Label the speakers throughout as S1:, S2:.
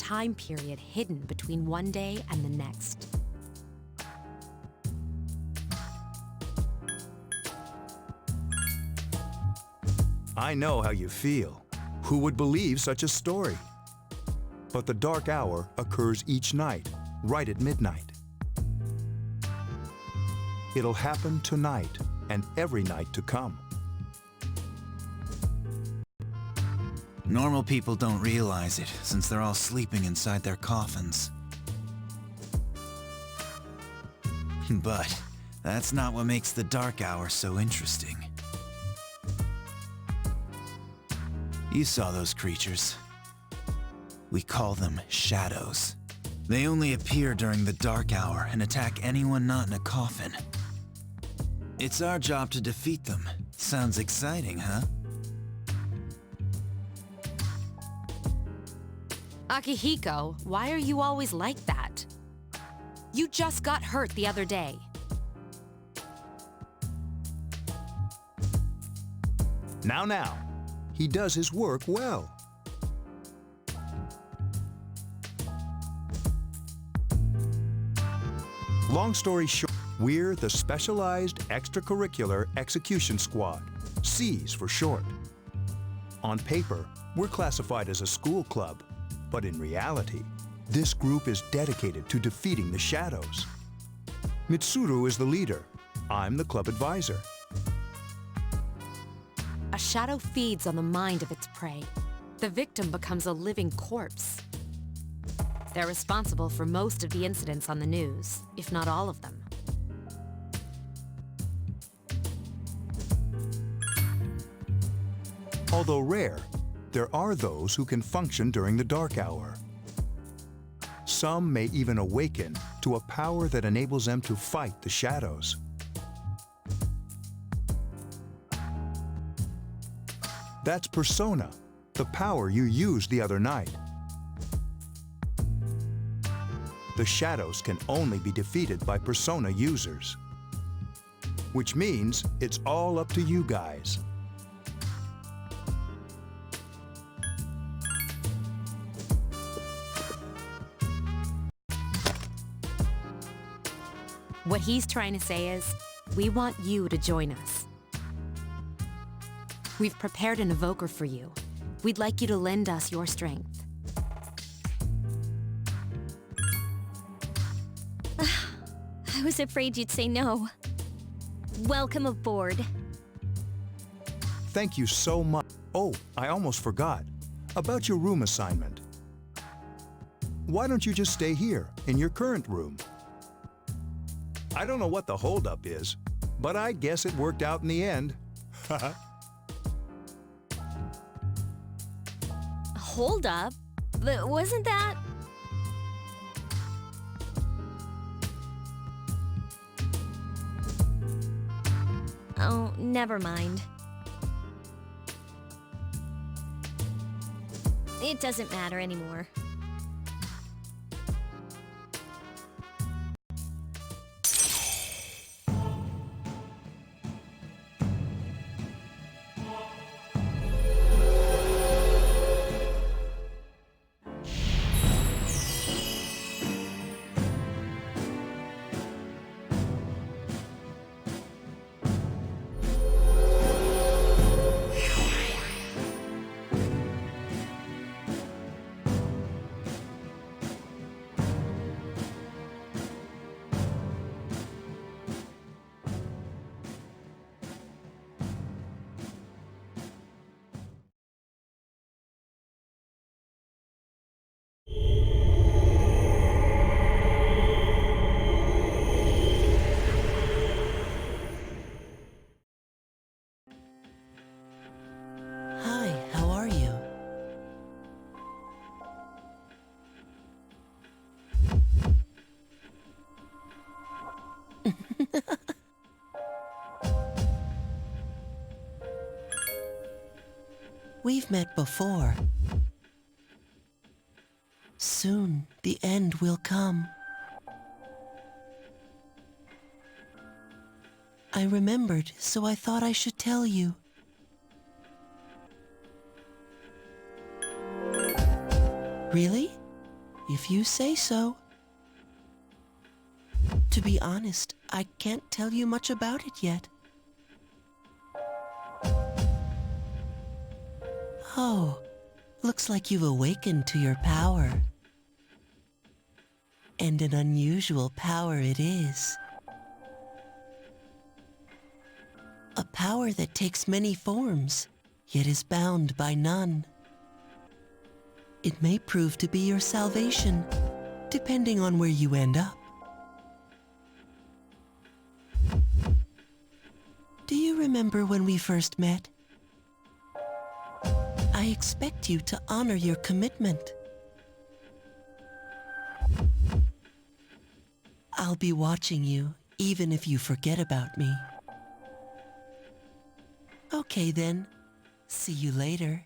S1: time period hidden between one day and the next.
S2: I know how you feel. Who would believe such a story? But the dark hour occurs each night, right at midnight. It'll happen tonight and every night to come.
S3: Normal people don't realize it, since they're all sleeping inside their coffins. But that's not what makes the dark hour so interesting. You saw those creatures. We call them shadows. They only appear during the dark hour and attack anyone not in a coffin. It's our job to defeat them. Sounds exciting, huh?
S1: Akihiko, why are you always like that? You just got hurt the other day.
S2: Now. He does his work well. Long story short, we're the Specialized Extracurricular Execution Squad, SEAS for short. On paper, we're classified as a school club, but in reality, this group is dedicated to defeating the shadows. Mitsuru is the leader. I'm the club advisor.
S1: A shadow feeds on the mind of its prey. The victim becomes a living corpse. They're responsible for most of the incidents on the news, if not all of them.
S2: Although rare, there are those who can function during the dark hour. Some may even awaken to a power that enables them to fight the shadows. That's Persona, the power you used the other night. The shadows can only be defeated by Persona users. Which means it's all up to you guys.
S1: What he's trying to say is, we want you to join us. We've prepared an evoker for you. We'd like you to lend us your strength.
S4: I was afraid you'd say no. Welcome aboard.
S2: Thank you so much. Oh, I almost forgot. About your room assignment. Why don't you just stay here, in your current room? I don't know what the holdup is, but I guess it worked out in the end.
S4: Hold up. But wasn't that... Oh, never mind. It doesn't matter anymore.
S5: We've met before. Soon, the end will come. I remembered, so I thought I should tell you. Really? If you say so. To be honest, I can't tell you much about it yet. Oh, looks like you've awakened to your power. And an unusual power it is. A power that takes many forms, yet is bound by none. It may prove to be your salvation, depending on where you end up. Do you remember when we first met? I expect you to honor your commitment. I'll be watching you, even if you forget about me. Okay then. See you later.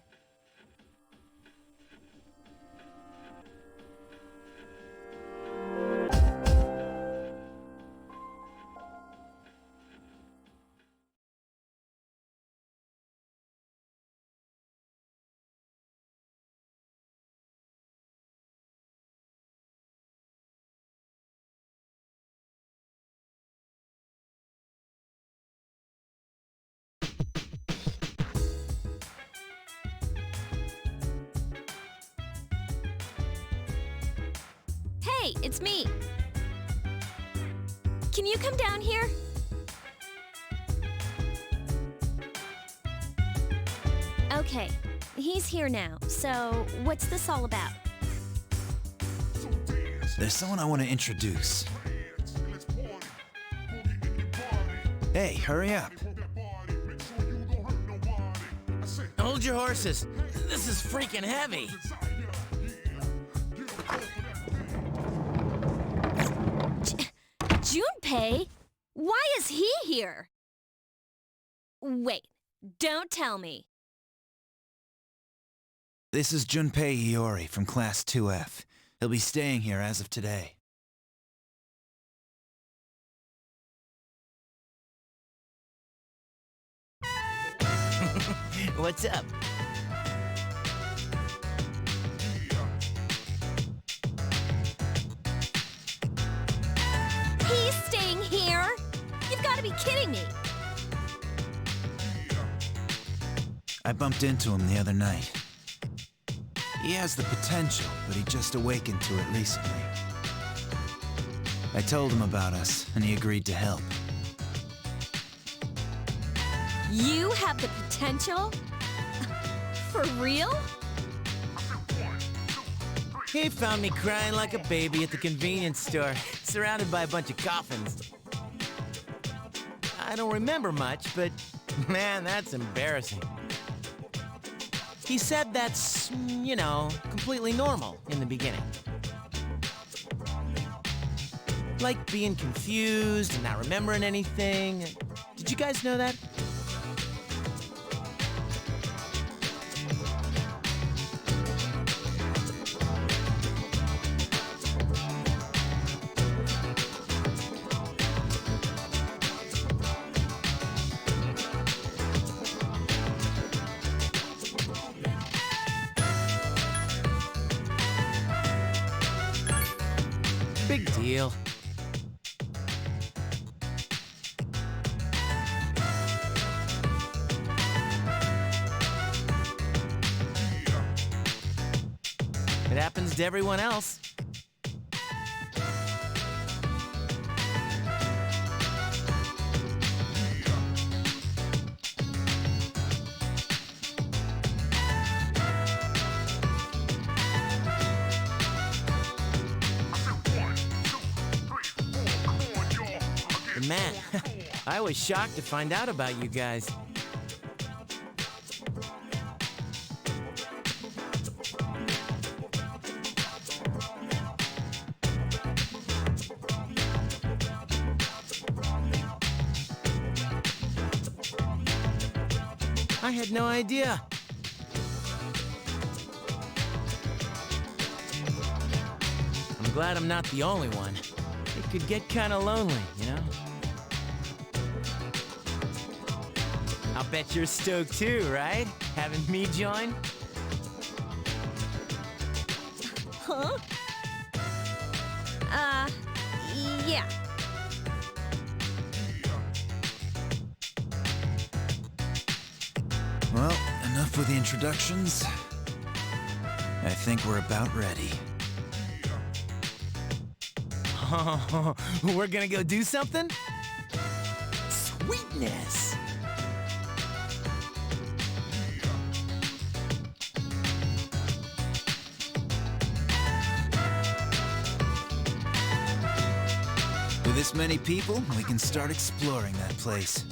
S4: Hey, it's me. Can you come down here? Okay, he's here now. So, what's this all about?
S3: There's someone I want to introduce. Hey, hurry up.
S6: Hold your horses. This is freaking heavy.
S4: Junpei? Why is he here? Wait, don't tell me.
S3: This is Junpei Iori from Class 2F. He'll be staying here as of today.
S6: What's up?
S4: He's staying here? You've got to be kidding me.
S3: I bumped into him the other night. He has the potential, but he just awakened to it recently. I told him about us, and he agreed to help.
S4: You have the potential? For real?
S6: He found me crying like a baby at the convenience store, surrounded by a bunch of coffins. I don't remember much, but man, that's embarrassing. He said that's, you know, completely normal in the beginning. Like being confused and not remembering anything. Did you guys know that? Big deal. It happens to everyone else. Man, I was shocked to find out about you guys. I had no idea. I'm glad I'm not the only one. It could get kind of lonely, you know? I'll bet you're stoked too, right? Having me join?
S4: Huh? Yeah.
S3: Well, enough with the introductions. I think we're about ready.
S6: Oh, we're gonna go do something? Sweetness!
S3: With this many people, we can start exploring that place.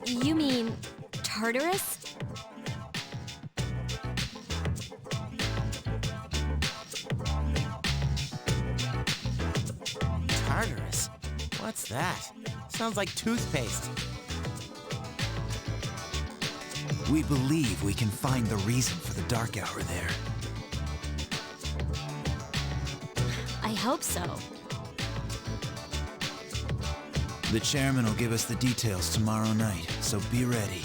S4: You mean Tartarus?
S6: Tartarus? What's that? Sounds like toothpaste.
S3: We believe we can find the reason for the Dark Hour there.
S4: I hope so.
S3: The chairman will give us the details tomorrow night, so be ready.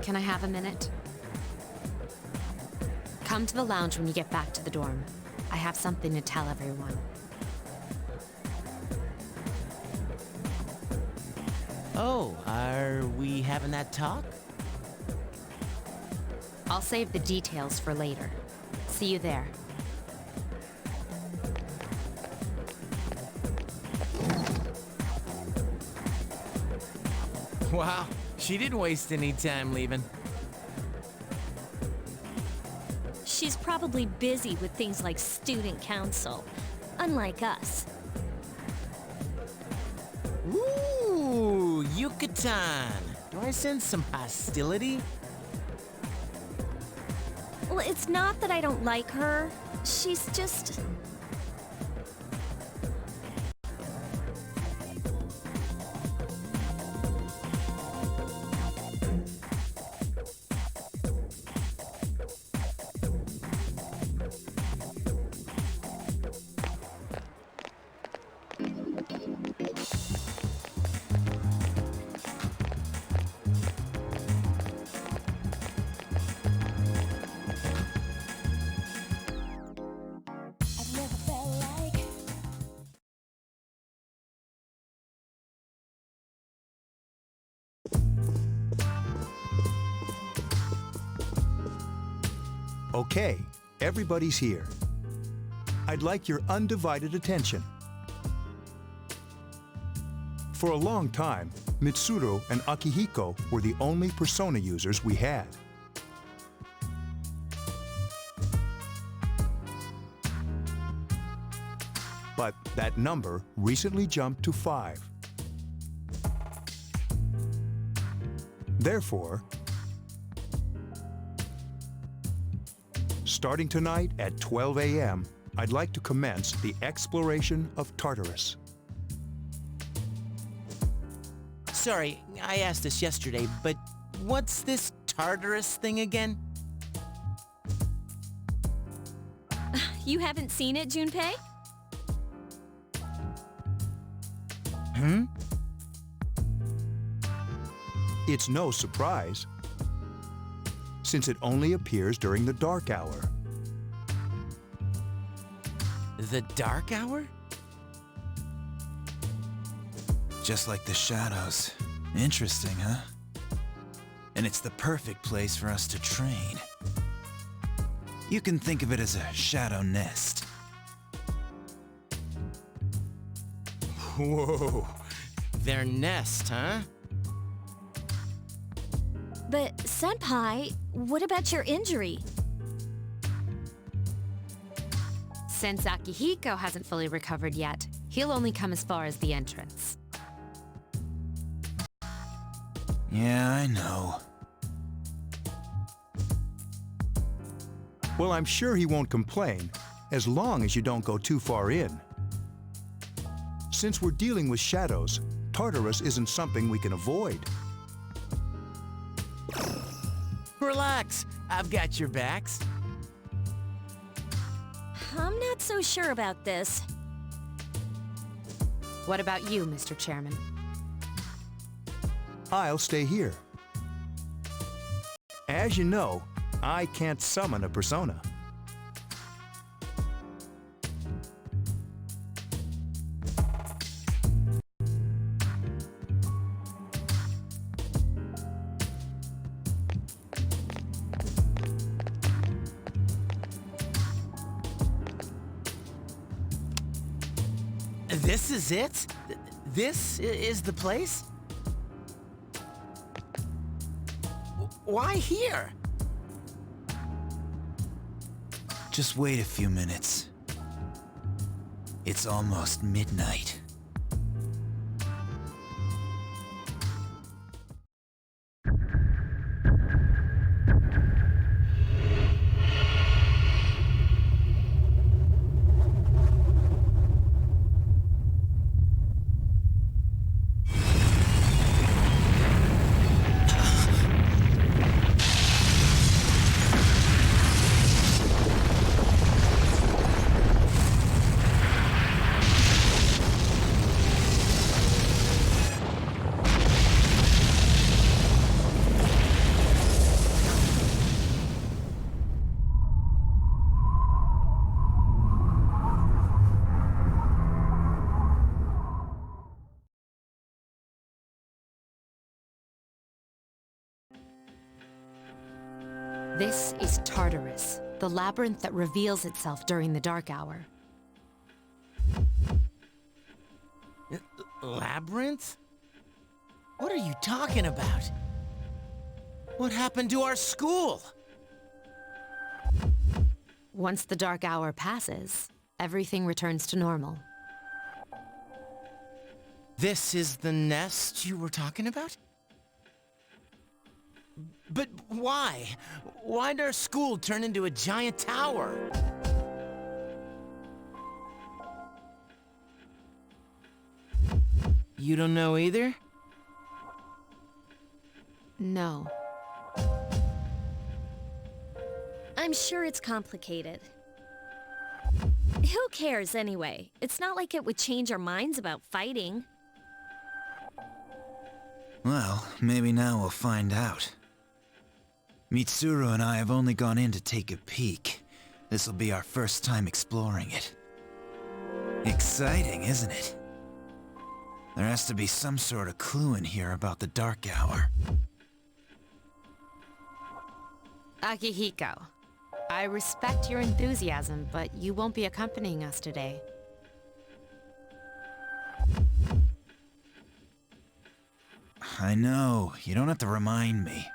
S1: Can I have a minute? Come to the lounge when you get back to the dorm. I have something to tell everyone.
S6: Oh, are we having that talk?
S1: I'll save the details for later. See you there.
S6: Wow, she didn't waste any time leaving.
S4: She's probably busy with things like student council, unlike us.
S6: Ooh, Yucatan. Do I sense some hostility?
S4: Well, it's not that I don't like her. She's just...
S2: Okay, everybody's here. I'd like your undivided attention. For a long time, Mitsuru and Akihiko were the only Persona users we had. But that number recently jumped to 5. Therefore, starting tonight at 12 a.m., I'd like to commence the exploration of Tartarus.
S6: Sorry, I asked this yesterday, but what's this Tartarus thing again?
S4: You haven't seen it, Junpei?
S6: Hmm?
S2: It's no surprise, since it only appears during the dark hour.
S6: The Dark Hour?
S3: Just like the shadows. Interesting, huh? And it's the perfect place for us to train. You can think of it as a shadow nest.
S6: Whoa. Their nest, huh?
S4: But, Senpai, what about your injury?
S1: Since Akihiko hasn't fully recovered yet, he'll only come as far as the entrance.
S3: Yeah, I know.
S2: Well, I'm sure he won't complain, as long as you don't go too far in. Since we're dealing with shadows, Tartarus isn't something we can avoid.
S6: Relax, I've got your backs.
S4: I'm not so sure about this.
S1: What about you, Mr. Chairman?
S2: I'll stay here. As you know, I can't summon a persona.
S6: This is it? This is the place? Why here?
S3: Just wait a few minutes. It's almost midnight.
S1: This is Tartarus, the labyrinth that reveals itself during the dark hour.
S6: Labyrinth? What are you talking about? What happened to our school?
S1: Once the dark hour passes, everything returns to normal.
S6: This is the nest you were talking about? But why? Why'd our school turn into a giant tower? You don't know either?
S1: No.
S4: I'm sure it's complicated. Who cares anyway? It's not like it would change our minds about fighting.
S3: Well, maybe now we'll find out. Mitsuru and I have only gone in to take a peek. This'll be our first time exploring it. Exciting, isn't it? There has to be some sort of clue in here about the dark hour.
S1: Akihiko, I respect your enthusiasm, but you won't be accompanying us today.
S3: I know, you don't have to remind me.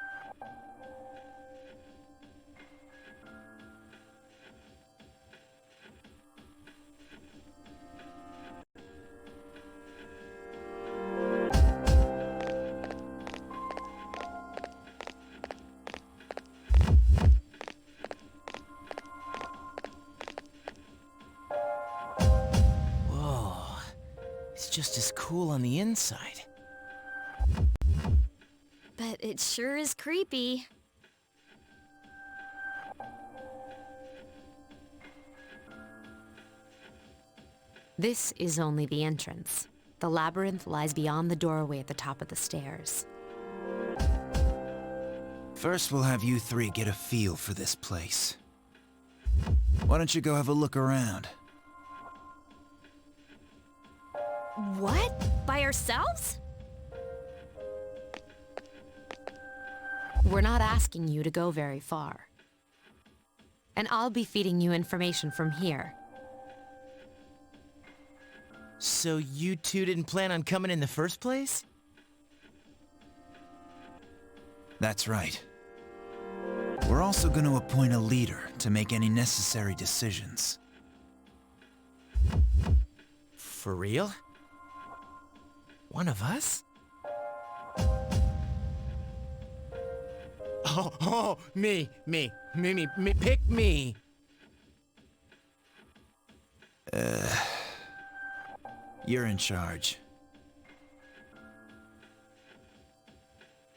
S6: Whoa, it's just as cool on the inside.
S4: But it sure is creepy.
S1: This is only the entrance. The labyrinth lies beyond the doorway at the top of the stairs.
S3: First, we'll have you three get a feel for this place. Why don't you go have a look around?
S4: What? By ourselves?
S1: We're not asking you to go very far. and I'll be feeding you information from here.
S6: So you two didn't plan on coming in the first place?
S3: That's right. We're also going to appoint a leader to make any necessary decisions.
S6: For real? One of us? Oh, me, pick me.
S3: You're in charge.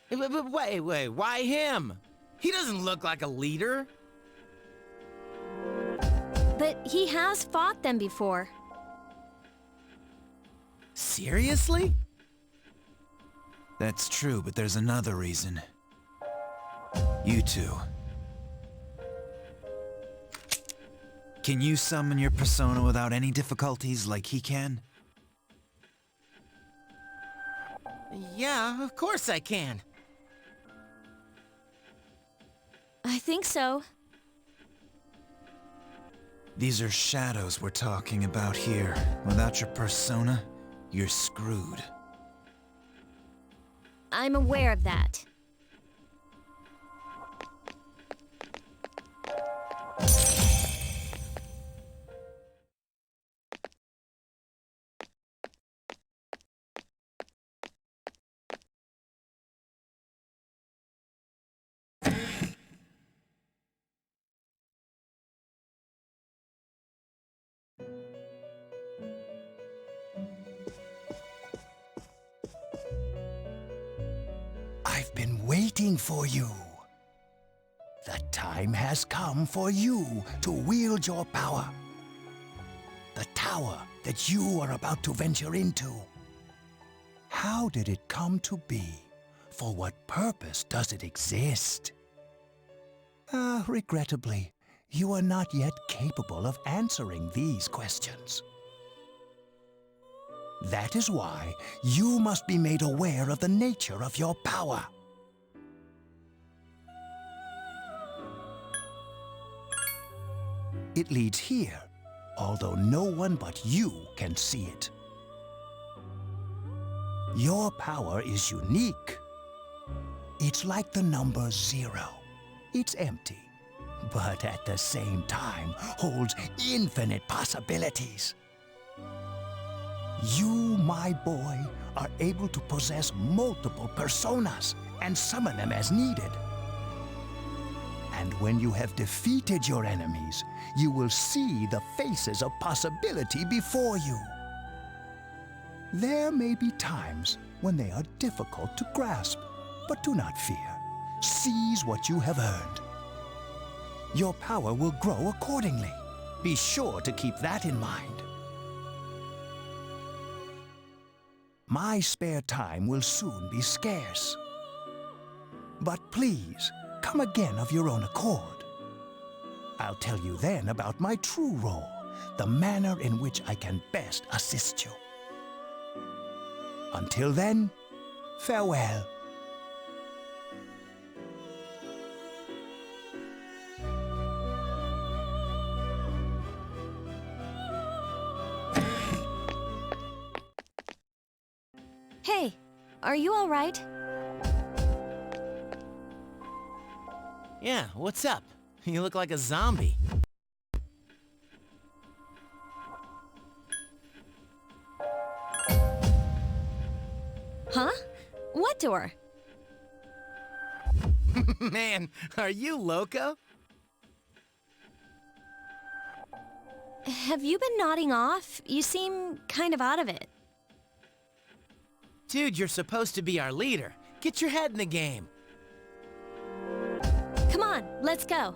S6: But wait, why him? He doesn't look like a leader.
S4: But he has fought them before.
S6: Seriously?
S3: That's true, but there's another reason. You two. Can you summon your persona without any difficulties like he can?
S6: Yeah, of course I can.
S4: I think so.
S3: These are shadows we're talking about here. Without your persona, you're screwed.
S4: I'm aware of that.
S7: I've been waiting for you. The time has come for you to wield your power. The tower that you are about to venture into. How did it come to be? For what purpose does it exist? Regrettably, you are not yet capable of answering these questions. That is why you must be made aware of the nature of your power. It leads here, although no one but you can see it. Your power is unique. It's like the number 0. It's empty, but at the same time holds infinite possibilities. You, my boy, are able to possess multiple personas and summon them as needed. And when you have defeated your enemies, you will see the faces of possibility before you. There may be times when they are difficult to grasp, but do not fear. Seize what you have earned. Your power will grow accordingly. Be sure to keep that in mind. My spare time will soon be scarce. But please, come again of your own accord. I'll tell you then about my true role, the manner in which I can best assist you. Until then, farewell.
S4: Hey, are you all right?
S6: Yeah, what's up? You look like a zombie.
S4: Huh? What door?
S6: Man, are you loco?
S4: Have you been nodding off? You seem kind of out of it.
S6: Dude, you're supposed to be our leader. Get your head in the game.
S4: Come on, let's go.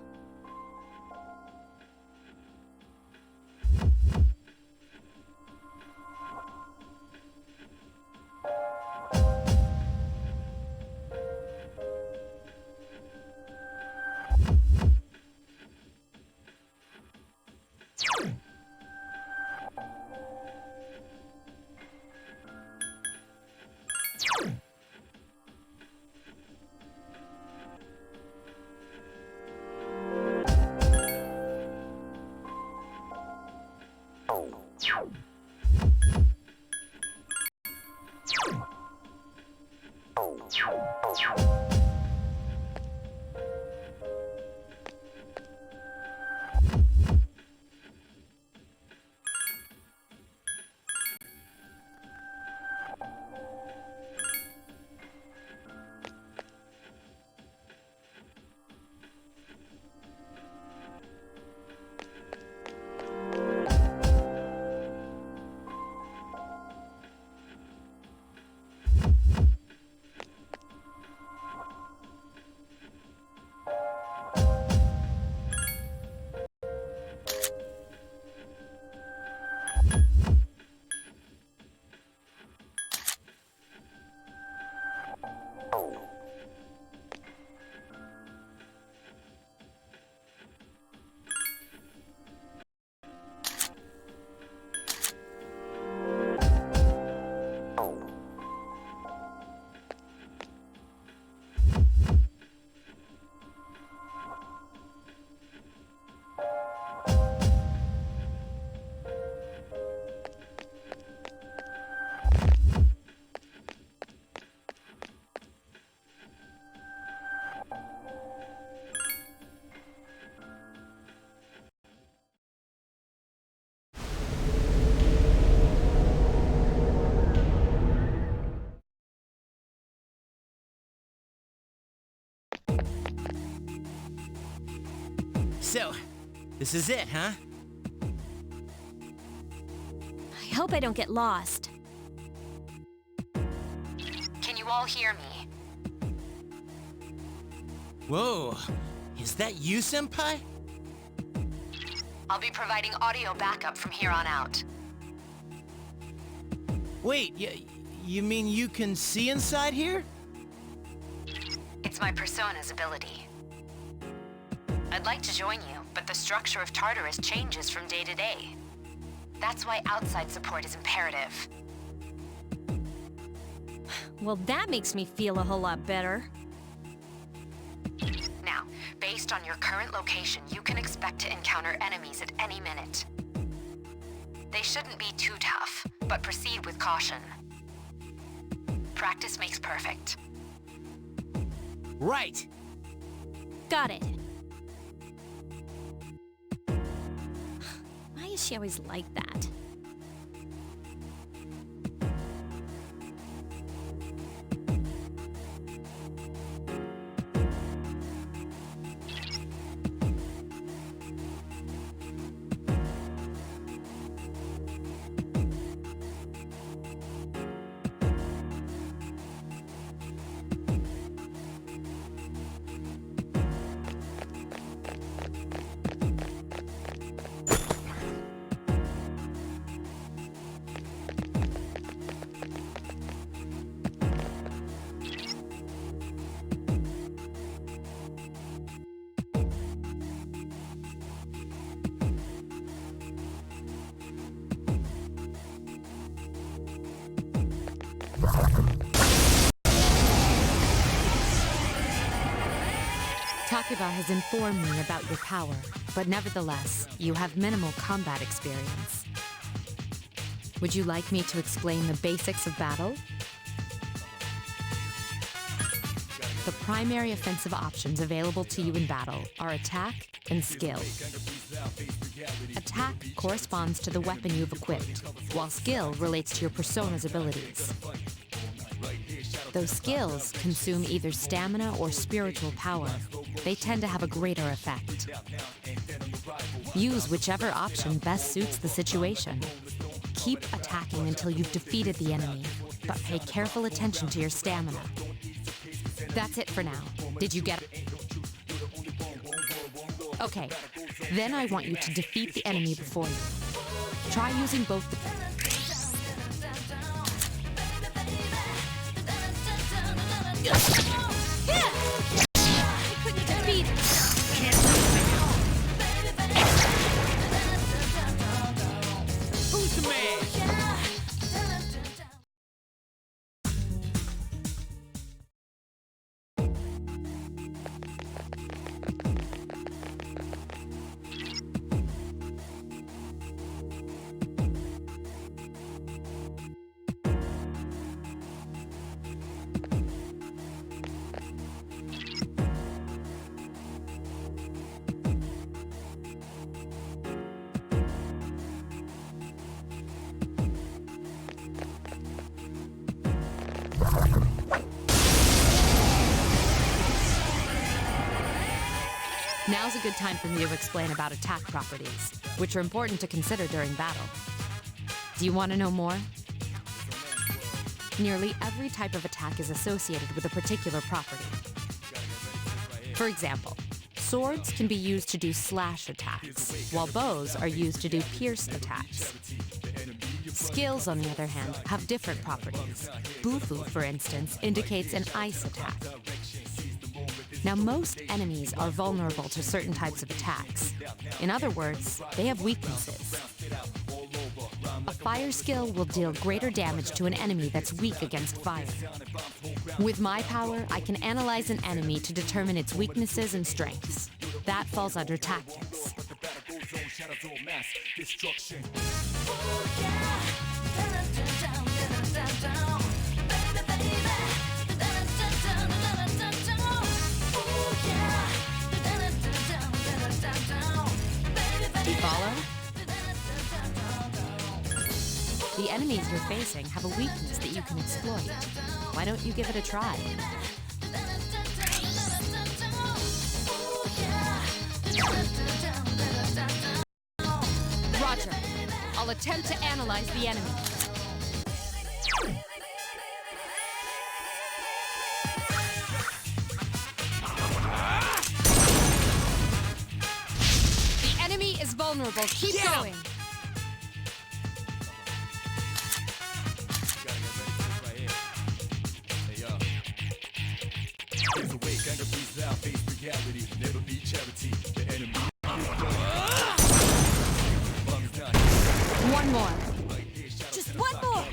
S6: So, this is it, huh?
S4: I hope I don't get lost.
S1: Can you all hear me?
S6: Whoa, is that you, Senpai?
S1: I'll be providing audio backup from here on out.
S6: Wait, you mean you can see inside here?
S1: It's my persona's ability. I'd like to join you, but the structure of Tartarus changes from day to day. That's why outside support is imperative.
S4: Well, that makes me feel a whole lot better.
S1: Now, based on your current location, you can expect to encounter enemies at any minute. They shouldn't be too tough, but proceed with caution. Practice makes perfect.
S6: Right!
S4: Got it. Why is she always like that?
S1: Takuba has informed me about your power, but nevertheless, you have minimal combat experience. Would you like me to explain the basics of battle? The primary offensive options available to you in battle are attack and skill. Attack corresponds to the weapon you've equipped, while skill relates to your persona's abilities. Those skills consume either stamina or spiritual power. They tend to have a greater effect. Use whichever option best suits the situation. Keep attacking until you've defeated the enemy, but pay careful attention to your stamina. That's it for now. Did you get it? Okay, then I want you to defeat the enemy before you. Try using both the...
S4: I couldn't defeat it.
S6: Who's the man?
S1: Now's a good time for me to explain about attack properties, which are important to consider during battle. Do you want to know more? Nearly every type of attack is associated with a particular property. For example, swords can be used to do slash attacks, while bows are used to do pierce attacks. Skills, on the other hand, have different properties. Bufu, for instance, indicates an ice attack. Now, most enemies are vulnerable to certain types of attacks. In other words, they have weaknesses. A fire skill will deal greater damage to an enemy that's weak against fire. With my power, I can analyze an enemy to determine its weaknesses and strengths. That falls under tactics. Do you follow? The enemies you're facing have a weakness that you can exploit. Why don't you give it a try? attempt to analyze the enemy. The enemy is vulnerable. Keep going. One more.
S4: Just one more!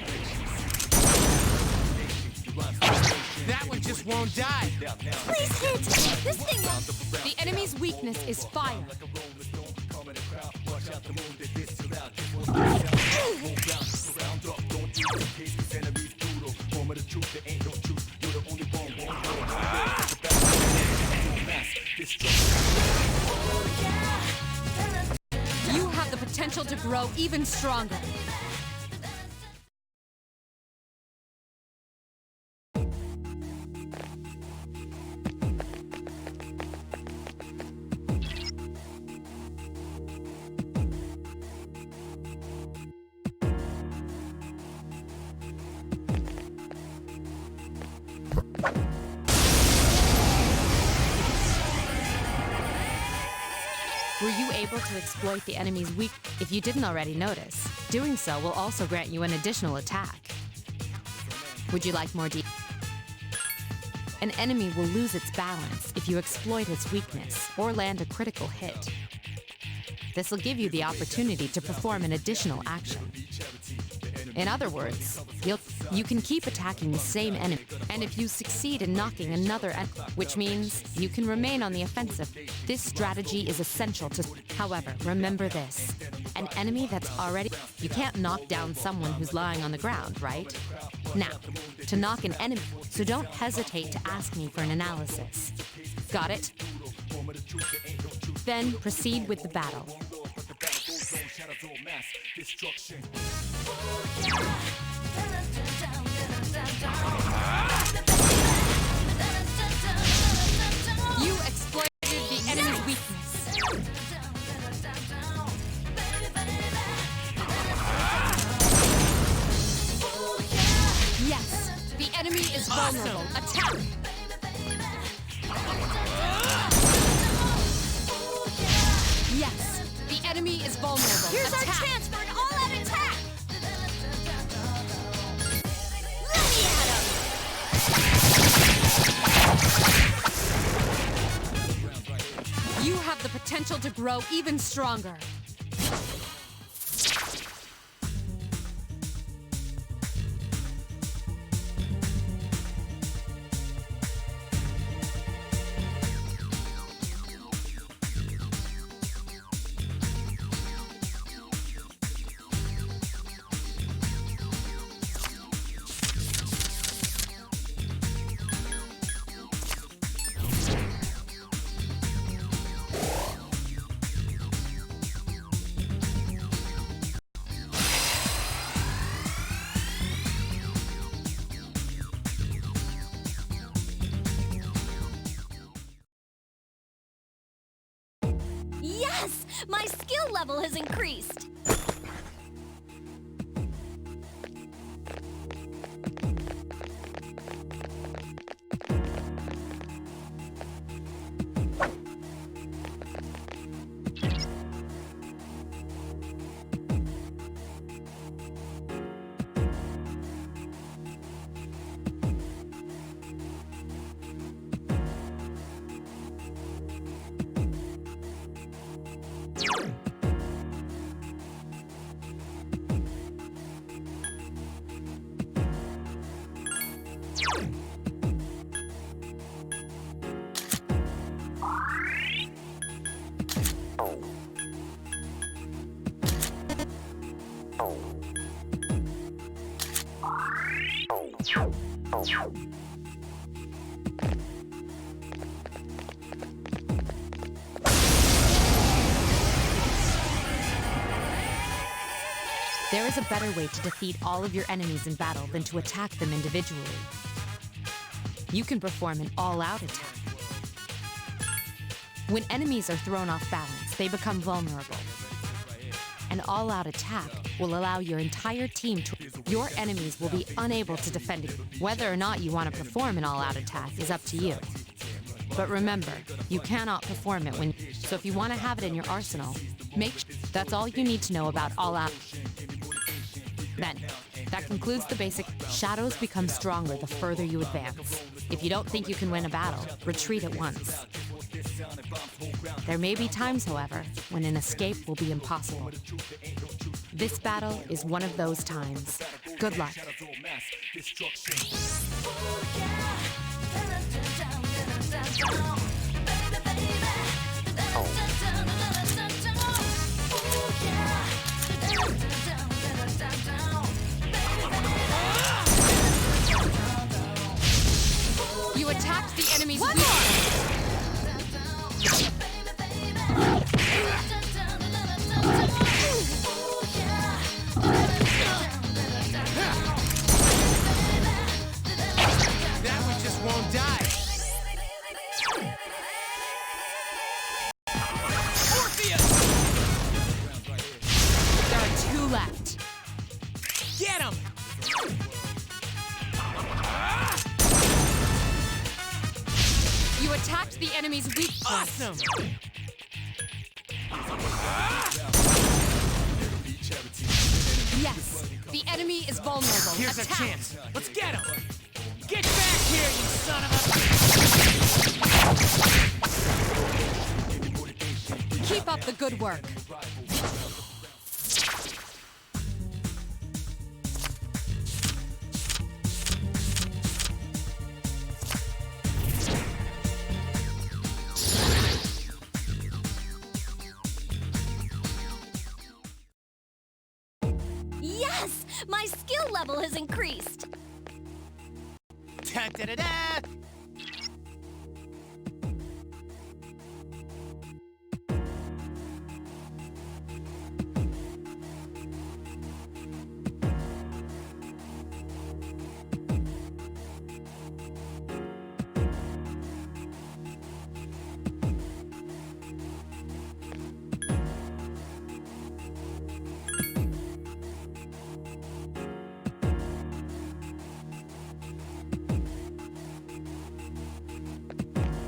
S6: That one just won't die.
S4: Please hit! This thing won't...
S1: The enemy's weakness is fire. You have the potential to grow even stronger. Were you able to exploit the enemy's weak? If you didn't already notice, doing so will also grant you an additional attack. Would you like more An enemy will lose its balance if you exploit its weakness or land a critical hit. This will give you the opportunity to perform an additional action. In other words, you can keep attacking the same enemy, and if you succeed in knocking another enemy, which means you can remain on the offensive. This strategy is essential to... However, remember this. An enemy that's already... You can't knock down someone who's lying on the ground, right? Now, to knock an enemy, so don't hesitate to ask me for an analysis. Got it? Then proceed with the battle. You exploited the enemy's weakness. Yes, the enemy is vulnerable. Attack! Yes, the enemy is vulnerable.
S4: Here's our chance for an all-out attack! Let me at him!
S1: You have the potential to grow even stronger.
S4: Yes! My skill level has increased!
S1: There is a better way to defeat all of your enemies in battle than to attack them individually. You can perform an all-out attack. When enemies are thrown off balance, they become vulnerable. An all-out attack will allow your entire team to... Your enemies will be unable to defend you. Whether or not you want to perform an all-out attack is up to you. But remember, you cannot perform it when... So if you want to have it in your arsenal, that's all you need to know about all-out... Then, that concludes the basic... Shadows become stronger the further you advance. If you don't think you can win a battle, retreat at once. There may be times, however, when an escape will be impossible. This battle is one of those times. Good luck. You attacked the enemy's weak.
S6: That one just won't die. Orpheus!
S1: There are 2 left.
S6: Get him!
S1: You attacked the enemy's weak point.
S6: Awesome!
S1: Yes, the enemy is vulnerable.
S6: Here's
S1: Attack.
S6: our chance. Let's get him! Get back here, you son of a...
S1: Keep up the good work.
S4: Yes! My skill level has increased!
S6: Da-da-da-da!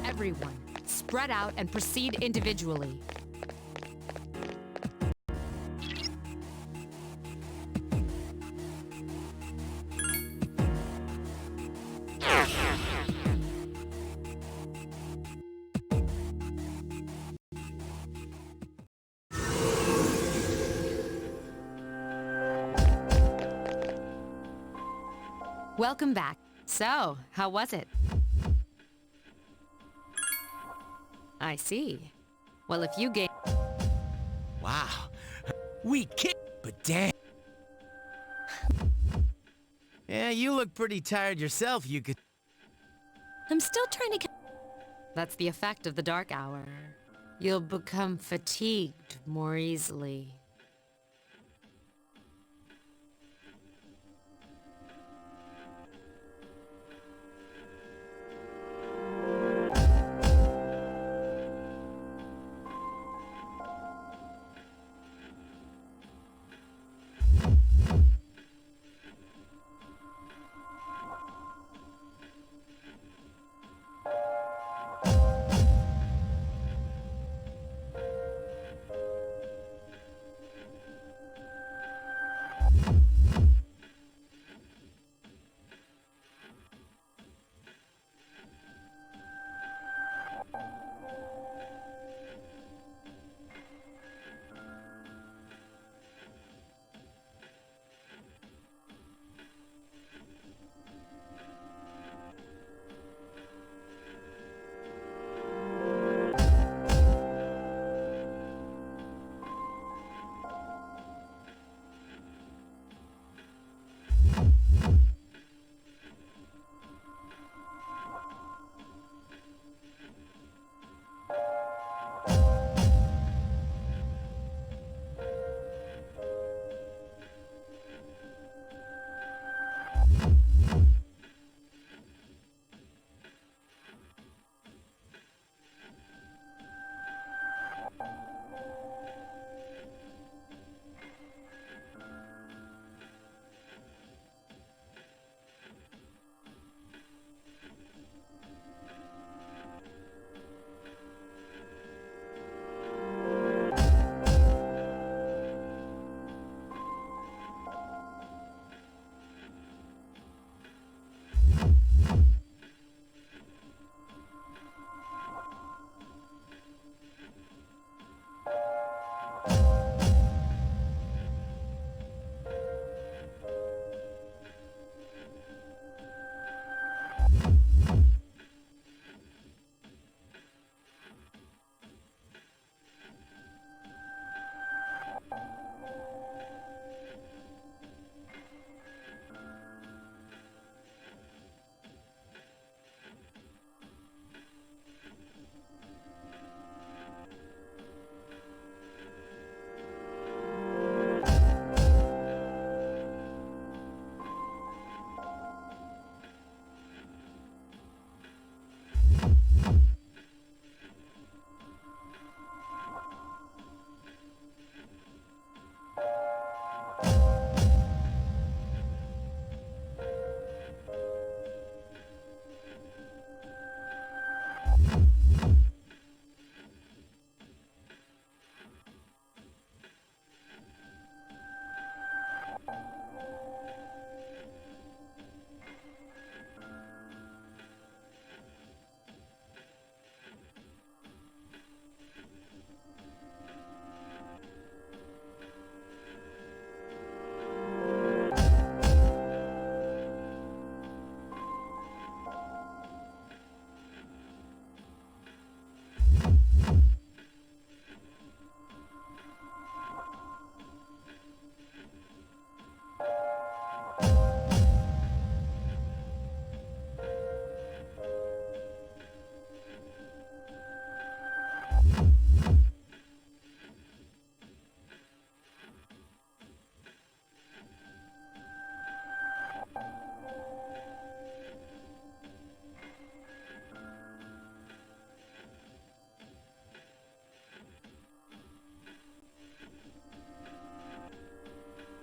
S1: Everyone, spread out and proceed individually. Welcome back. So, how was it? I see. Well, if you gain...
S6: Wow. We kicked, but damn. Yeah, you look pretty tired yourself. You could...
S4: I'm still trying to...
S1: That's the effect of the dark hour. You'll become fatigued more easily.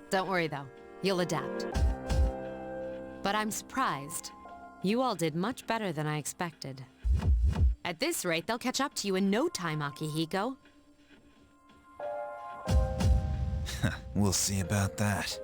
S1: Don't worry, though. You'll adapt. But I'm surprised. You all did much better than I expected. At this rate, they'll catch up to you in no time, Akihiko.
S3: We'll see about that.